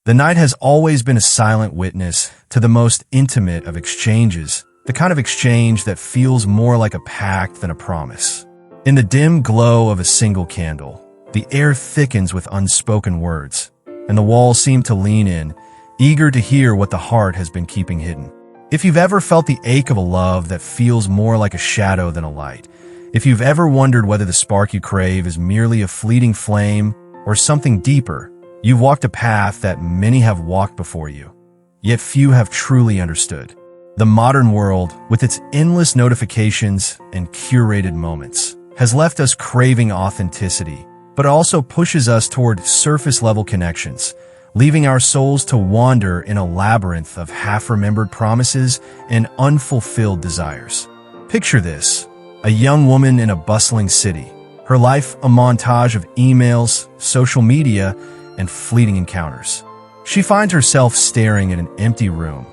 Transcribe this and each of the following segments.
The night has always been a silent witness to the most intimate of exchanges, the kind of exchange that feels more like a pact than a promise. In the dim glow of a single candle, the air thickens with unspoken words, and the walls seem to lean in, eager to hear what the heart has been keeping hidden. If you've ever felt the ache of a love that feels more like a shadow than a light, if you've ever wondered whether the spark you crave is merely a fleeting flame or something deeper, you've walked a path that many have walked before you, yet few have truly understood. The modern world, with its endless notifications and curated moments, has left us craving authenticity, but also pushes us toward surface-level connections, leaving our souls to wander in a labyrinth of half-remembered promises and unfulfilled desires. Picture this: a young woman in a bustling city, her life a montage of emails, social media, and fleeting encounters. She finds herself staring at an empty room,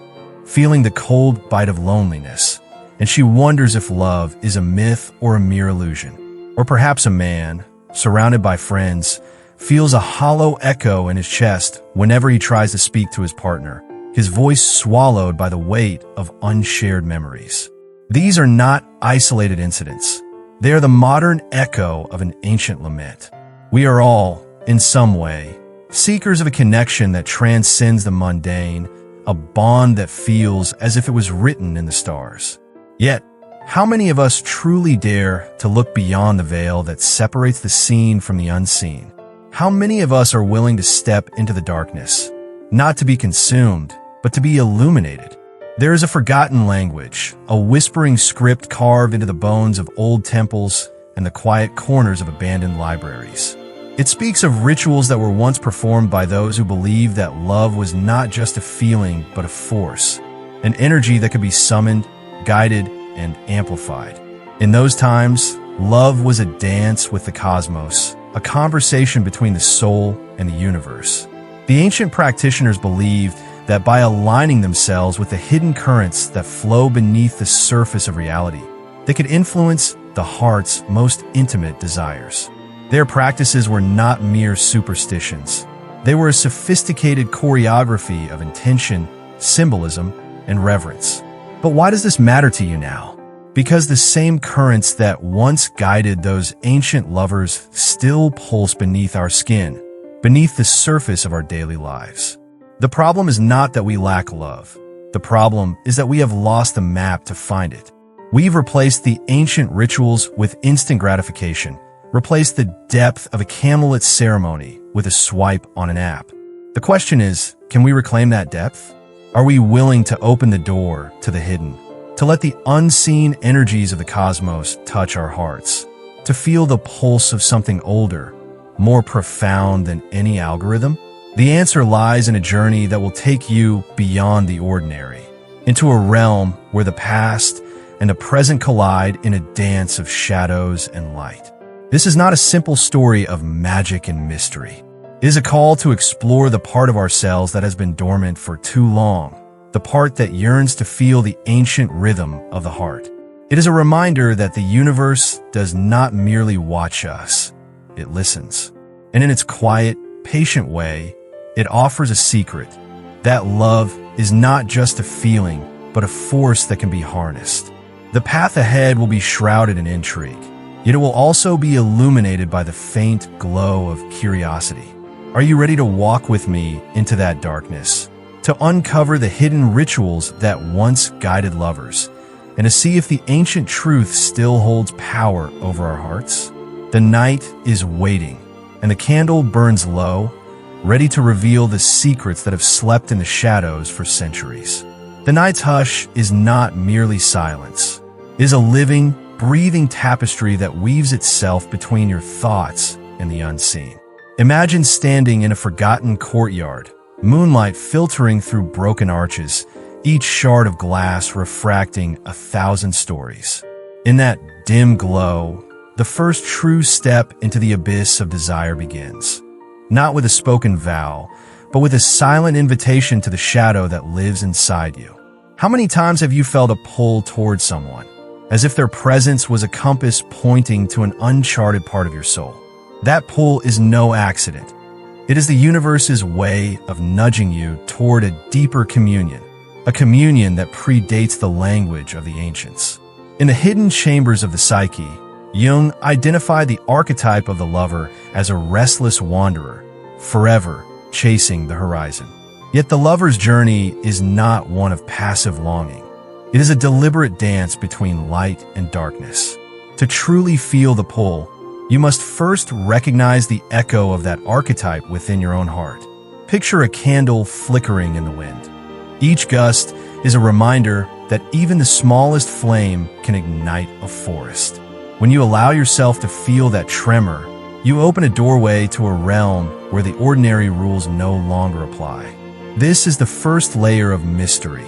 feeling the cold bite of loneliness, and she wonders if love is a myth or a mere illusion. Or perhaps a man, surrounded by friends, feels a hollow echo in his chest whenever he tries to speak to his partner, his voice swallowed by the weight of unshared memories. These are not isolated incidents. They are the modern echo of an ancient lament. We are all, in some way, seekers of a connection that transcends the mundane, a bond that feels as if it was written in the stars. Yet, how many of us truly dare to look beyond the veil that separates the seen from the unseen? How many of us are willing to step into the darkness, not to be consumed, but to be illuminated? There is a forgotten language, a whispering script carved into the bones of old temples and the quiet corners of abandoned libraries. It speaks of rituals that were once performed by those who believed that love was not just a feeling, but a force, an energy that could be summoned, guided, and amplified. In those times, love was a dance with the cosmos, a conversation between the soul and the universe. The ancient practitioners believed that by aligning themselves with the hidden currents that flow beneath the surface of reality, they could influence the heart's most intimate desires. Their practices were not mere superstitions. They were a sophisticated choreography of intention, symbolism, and reverence. But why does this matter to you now? Because the same currents that once guided those ancient lovers still pulse beneath our skin, beneath the surface of our daily lives. The problem is not that we lack love. The problem is that we have lost the map to find it. We've replaced the ancient rituals with instant gratification, replaced the depth of a candlelit ceremony with a swipe on an app. The question is, can we reclaim that depth? Are we willing to open the door to the hidden, to let the unseen energies of the cosmos touch our hearts, to feel the pulse of something older, more profound than any algorithm? The answer lies in a journey that will take you beyond the ordinary, into a realm where the past and the present collide in a dance of shadows and light. This is not a simple story of magic and mystery. It is a call to explore the part of ourselves that has been dormant for too long, the part that yearns to feel the ancient rhythm of the heart. It is a reminder that the universe does not merely watch us, it listens. And in its quiet, patient way, it offers a secret, that love is not just a feeling, but a force that can be harnessed. The path ahead will be shrouded in intrigue, yet it will also be illuminated by the faint glow of curiosity. Are you ready to walk with me into that darkness, to uncover the hidden rituals that once guided lovers, and to see if the ancient truth still holds power over our hearts? The night is waiting, and the candle burns low, ready to reveal the secrets that have slept in the shadows for centuries. The night's hush is not merely silence. It is a living, breathing tapestry that weaves itself between your thoughts and the unseen. Imagine standing in a forgotten courtyard, moonlight filtering through broken arches, each shard of glass refracting 1,000 stories. In that dim glow, the first true step into the abyss of desire begins. Not with a spoken vow, but with a silent invitation to the shadow that lives inside you. How many times have you felt a pull toward someone, as if their presence was a compass pointing to an uncharted part of your soul? That pull is no accident. It is the universe's way of nudging you toward a deeper communion, a communion that predates the language of the ancients. In the hidden chambers of the psyche, Jung identified the archetype of the lover as a restless wanderer, forever chasing the horizon. Yet the lover's journey is not one of passive longing. It is a deliberate dance between light and darkness. To truly feel the pull, you must first recognize the echo of that archetype within your own heart. Picture a candle flickering in the wind. Each gust is a reminder that even the smallest flame can ignite a forest. When you allow yourself to feel that tremor, you open a doorway to a realm where the ordinary rules no longer apply. This is the first layer of mystery,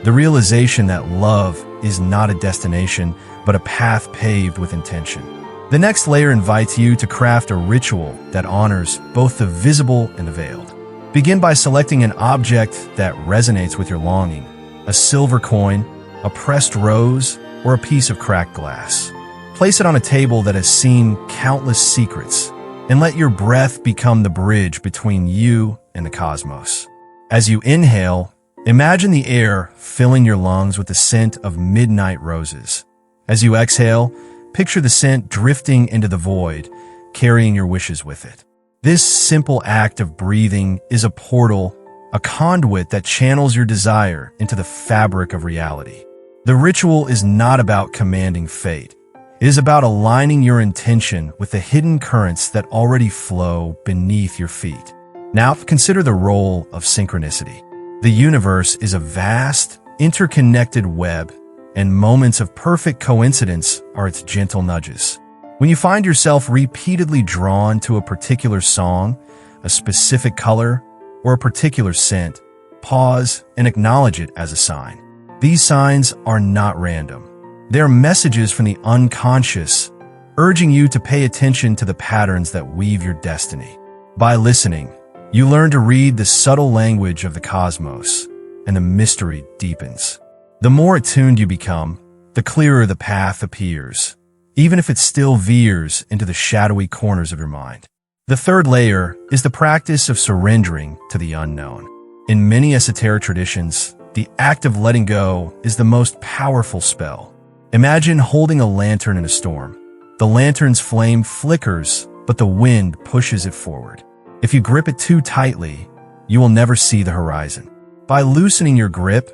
the realization that love is not a destination, but a path paved with intention. The next layer invites you to craft a ritual that honors both the visible and the veiled. Begin by selecting an object that resonates with your longing: a silver coin, a pressed rose, or a piece of cracked glass. Place it on a table that has seen countless secrets, and let your breath become the bridge between you and the cosmos. As you inhale, imagine the air filling your lungs with the scent of midnight roses. As you exhale, picture the scent drifting into the void, carrying your wishes with it. This simple act of breathing is a portal, a conduit that channels your desire into the fabric of reality. The ritual is not about commanding fate. It is about aligning your intention with the hidden currents that already flow beneath your feet. Now, consider the role of synchronicity. The universe is a vast, interconnected web, and moments of perfect coincidence are its gentle nudges. When you find yourself repeatedly drawn to a particular song, a specific color, or a particular scent, pause and acknowledge it as a sign. These signs are not random. They are messages from the unconscious, urging you to pay attention to the patterns that weave your destiny. By listening, you learn to read the subtle language of the cosmos, and the mystery deepens. The more attuned you become, the clearer the path appears, even if it still veers into the shadowy corners of your mind. The third layer is the practice of surrendering to the unknown. In many esoteric traditions, the act of letting go is the most powerful spell. Imagine holding a lantern in a storm. The lantern's flame flickers, but the wind pushes it forward. If you grip it too tightly, you will never see the horizon. By loosening your grip,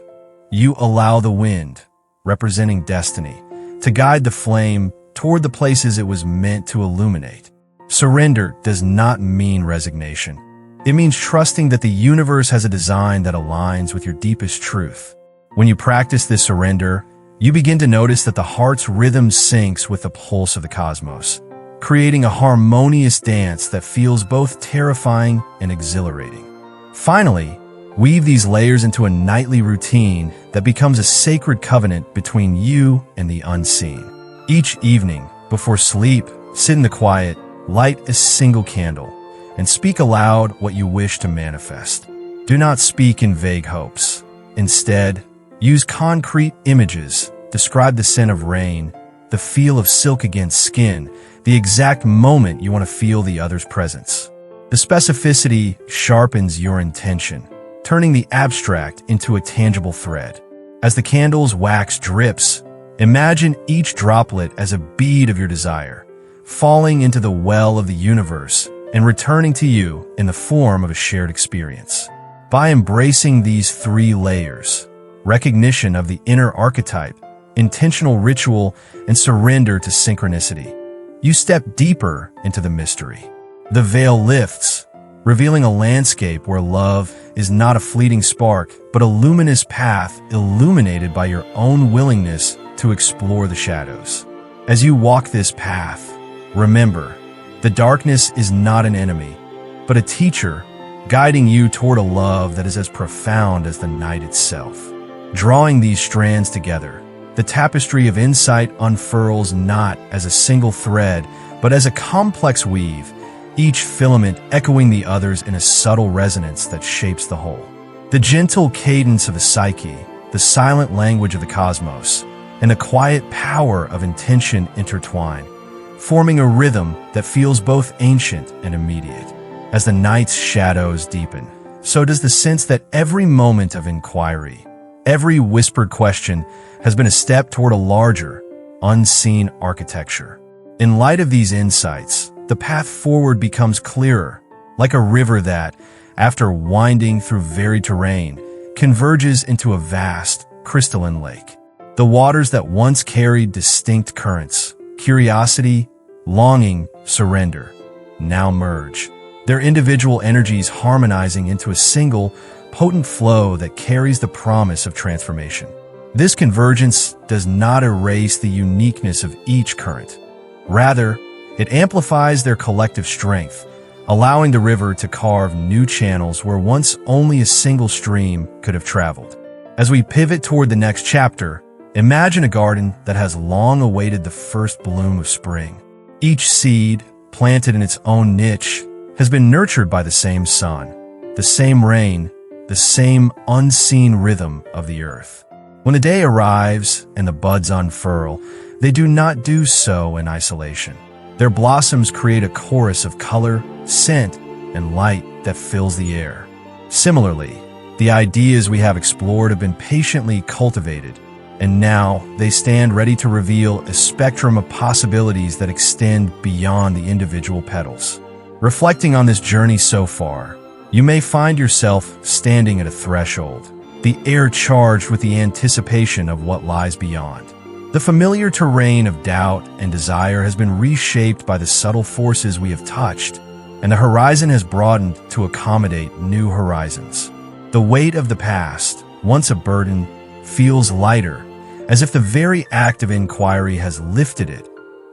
you allow the wind, representing destiny, to guide the flame toward the places it was meant to illuminate. Surrender does not mean resignation. It means trusting that the universe has a design that aligns with your deepest truth. When you practice this surrender, you begin to notice that the heart's rhythm syncs with the pulse of the cosmos, creating a harmonious dance that feels both terrifying and exhilarating. Finally, weave these layers into a nightly routine that becomes a sacred covenant between you and the unseen. Each evening, before sleep, sit in the quiet, light a single candle, and speak aloud what you wish to manifest. Do not speak in vague hopes. Instead, use concrete images. Describe the scent of rain, the feel of silk against skin, the exact moment you want to feel the other's presence. The specificity sharpens your intention, turning the abstract into a tangible thread. As the candle's wax drips, imagine each droplet as a bead of your desire, falling into the well of the universe and returning to you in the form of a shared experience. By embracing these three layers, recognition of the inner archetype, intentional ritual, and surrender to synchronicity, you step deeper into the mystery. The veil lifts, revealing a landscape where love is not a fleeting spark, but a luminous path illuminated by your own willingness to explore the shadows. As you walk this path, remember, the darkness is not an enemy, but a teacher guiding you toward a love that is as profound as the night itself. Drawing these strands together, the tapestry of insight unfurls not as a single thread, but as a complex weave, each filament echoing the others in a subtle resonance that shapes the whole. The gentle cadence of the psyche, the silent language of the cosmos, and the quiet power of intention intertwine, forming a rhythm that feels both ancient and immediate. As the night's shadows deepen, so does the sense that every moment of inquiry, every whispered question has been a step toward a larger, unseen architecture. In light of these insights, the path forward becomes clearer, like a river that, after winding through varied terrain, converges into a vast, crystalline lake. The waters that once carried distinct currents, curiosity, longing, surrender, now merge, their individual energies harmonizing into a single, potent flow that carries the promise of transformation. This convergence does not erase the uniqueness of each current. Rather, it amplifies their collective strength, allowing the river to carve new channels where once only a single stream could have traveled. As we pivot toward the next chapter, imagine a garden that has long awaited the first bloom of spring. Each seed, planted in its own niche, has been nurtured by the same sun, the same rain, the same unseen rhythm of the earth. When the day arrives and the buds unfurl, they do not do so in isolation. Their blossoms create a chorus of color, scent, and light that fills the air. Similarly, the ideas we have explored have been patiently cultivated, and now they stand ready to reveal a spectrum of possibilities that extend beyond the individual petals. Reflecting on this journey so far, you may find yourself standing at a threshold, the air charged with the anticipation of what lies beyond. The familiar terrain of doubt and desire has been reshaped by the subtle forces we have touched, and the horizon has broadened to accommodate new horizons. The weight of the past, once a burden, feels lighter, as if the very act of inquiry has lifted it,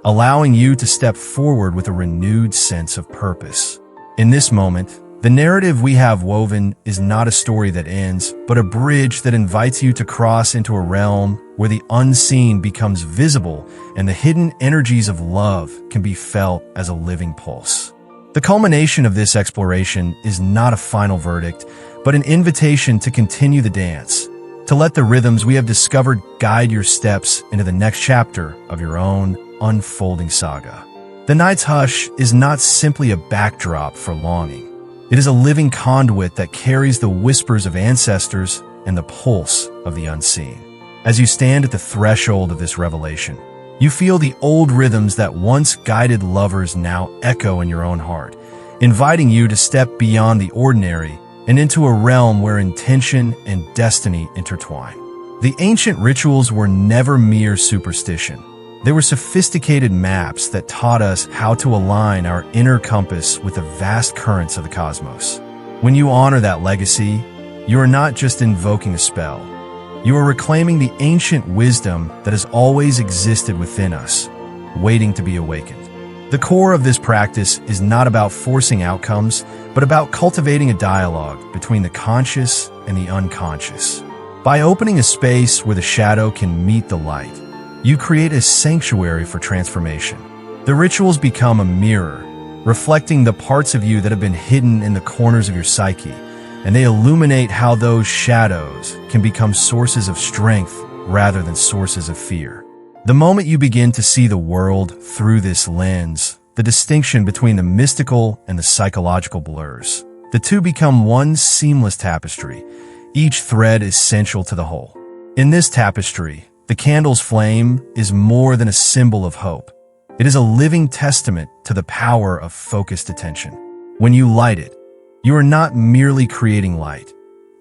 allowing you to step forward with a renewed sense of purpose. In this moment, the narrative we have woven is not a story that ends, but a bridge that invites you to cross into a realm where the unseen becomes visible and the hidden energies of love can be felt as a living pulse. The culmination of this exploration is not a final verdict, but an invitation to continue the dance, to let the rhythms we have discovered guide your steps into the next chapter of your own unfolding saga. The night's hush is not simply a backdrop for longing. It is a living conduit that carries the whispers of ancestors and the pulse of the unseen. As you stand at the threshold of this revelation, you feel the old rhythms that once guided lovers now echo in your own heart, inviting you to step beyond the ordinary and into a realm where intention and destiny intertwine. The ancient rituals were never mere superstition. They were sophisticated maps that taught us how to align our inner compass with the vast currents of the cosmos. When you honor that legacy, you are not just invoking a spell. You are reclaiming the ancient wisdom that has always existed within us, waiting to be awakened. The core of this practice is not about forcing outcomes, but about cultivating a dialogue between the conscious and the unconscious. By opening a space where the shadow can meet the light, you create a sanctuary for transformation. The rituals become a mirror, reflecting the parts of you that have been hidden in the corners of your psyche, and they illuminate how those shadows can become sources of strength rather than sources of fear. The moment you begin to see the world through this lens, the distinction between the mystical and the psychological blurs. The two become one seamless tapestry, each thread essential to the whole. In this tapestry, the candle's flame is more than a symbol of hope. It is a living testament to the power of focused attention. When you light it, you are not merely creating light.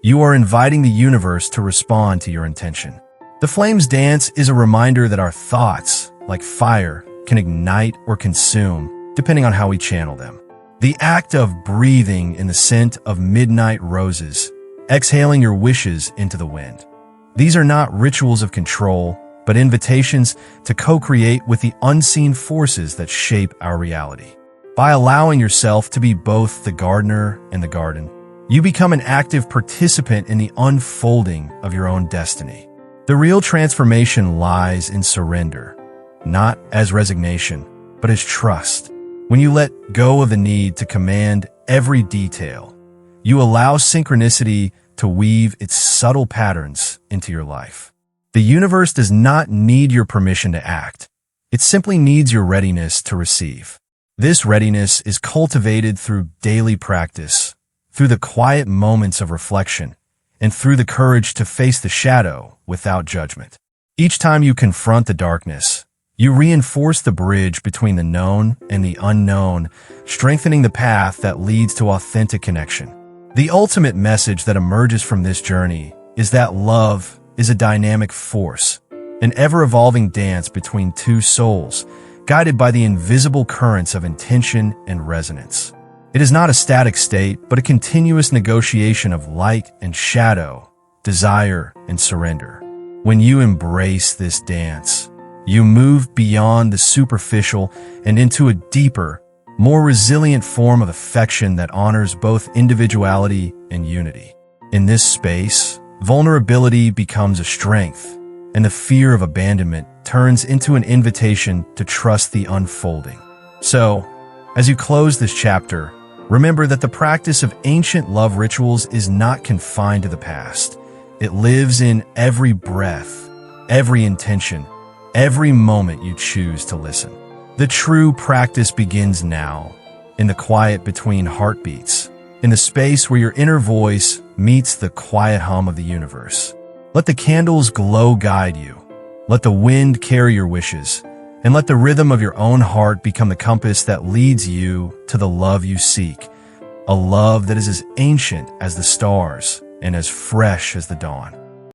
You are inviting the universe to respond to your intention. The flame's dance is a reminder that our thoughts, like fire, can ignite or consume, depending on how we channel them. The act of breathing in the scent of midnight roses, exhaling your wishes into the wind. These are not rituals of control, but invitations to co-create with the unseen forces that shape our reality. By allowing yourself to be both the gardener and the garden, you become an active participant in the unfolding of your own destiny. The real transformation lies in surrender, not as resignation, but as trust. When you let go of the need to command every detail, you allow synchronicity to weave its subtle patterns into your life. The universe does not need your permission to act. It simply needs your readiness to receive. This readiness is cultivated through daily practice, through the quiet moments of reflection, and through the courage to face the shadow without judgment. Each time you confront the darkness, you reinforce the bridge between the known and the unknown, strengthening the path that leads to authentic connection. The ultimate message that emerges from this journey is that love is a dynamic force, an ever-evolving dance between two souls, guided by the invisible currents of intention and resonance. It is not a static state, but a continuous negotiation of light and shadow, desire and surrender. When you embrace this dance, you move beyond the superficial and into a deeper, more resilient form of affection that honors both individuality and unity. In this space, vulnerability becomes a strength, and the fear of abandonment turns into an invitation to trust the unfolding. So, as you close this chapter, remember that the practice of ancient love rituals is not confined to the past. It lives in every breath, every intention, every moment you choose to listen. The true practice begins now, in the quiet between heartbeats, in the space where your inner voice meets the quiet hum of the universe. Let the candle's glow guide you. Let the wind carry your wishes, and let the rhythm of your own heart become the compass that leads you to the love you seek, a love that is as ancient as the stars and as fresh as the dawn.